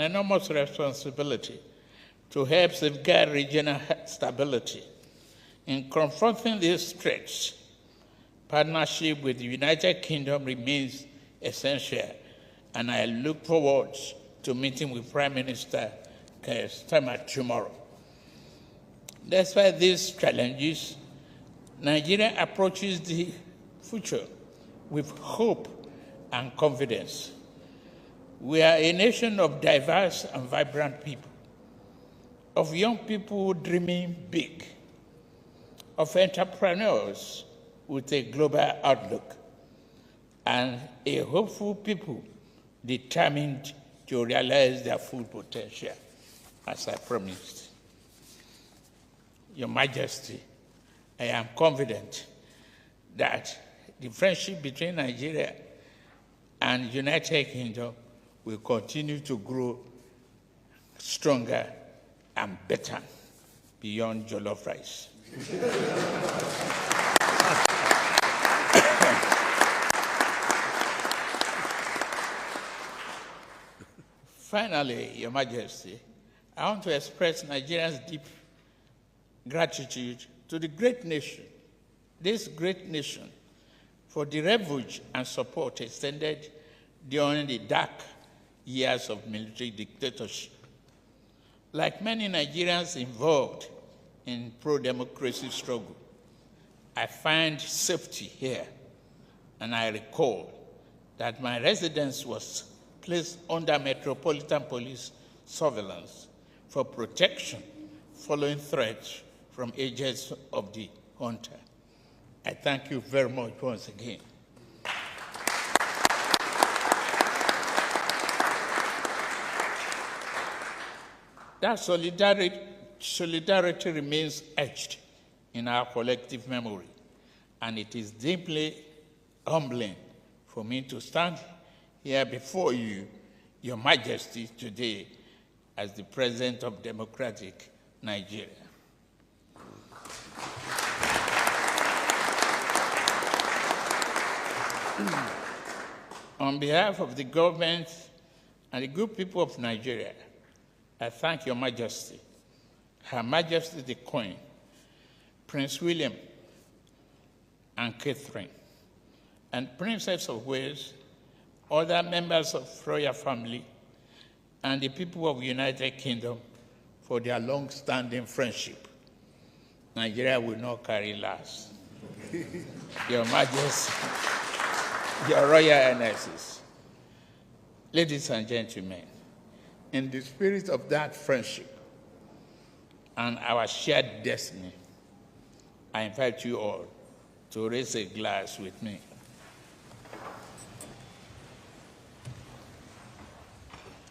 enormous responsibility to help safeguard regional stability. In confronting these threats, partnership with the United Kingdom remains essential, and I look forward to meeting with Prime Minister Keir Starmer tomorrow. Despite these challenges, Nigeria approaches the future with hope and confidence. We are a nation of diverse and vibrant people, of young people dreaming big, of entrepreneurs with a global outlook, and a hopeful people determined to realize their full potential, as I promised. Your Majesty, I am confident that the friendship between Nigeria and the United Kingdom will continue to grow stronger and better beyond jollof rice. Finally, Your Majesty, I want to express Nigeria's deep gratitude to the great nation, this great nation, for the refuge and support extended during the dark years of military dictatorship. Like many Nigerians involved in pro-democracy struggle, I find safety here, and I recall that my residence was placed under Metropolitan Police surveillance for protection following threats from agents of the junta. I thank you very much once again. That solidarity remains etched in our collective memory, and it is deeply humbling for me to stand here before you, Your Majesty, today as the President of Democratic Nigeria. On behalf of the government and the good people of Nigeria, I thank Your Majesty, Her Majesty the Queen, Prince William and Catherine, and Princess of Wales, other members of royal family, and the people of the United Kingdom for their long-standing friendship. Nigeria will not carry last. Your Majesty, Your Royal Highnesses, ladies and gentlemen, in the spirit of that friendship and our shared destiny, I invite you all to raise a glass with me.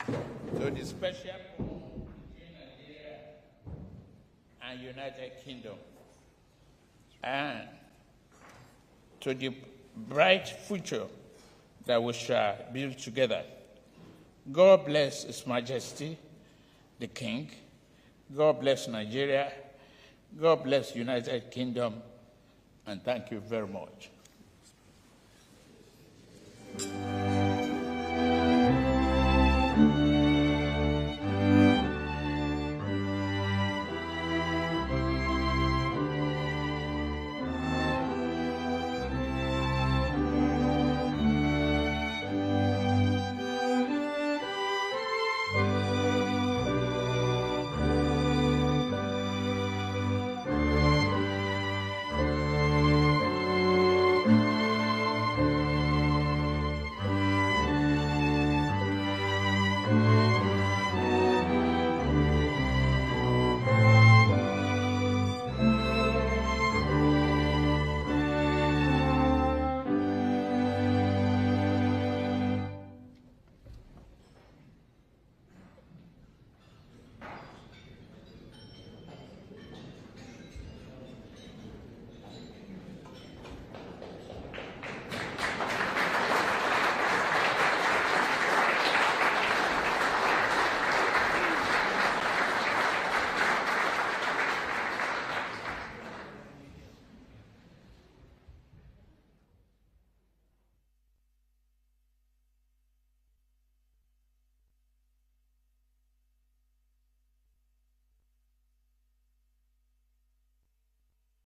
To the special bond between Nigeria and United Kingdom, and to the bright future that we shall build together. God bless His Majesty, the King. God bless Nigeria. God bless United Kingdom. And thank you very much.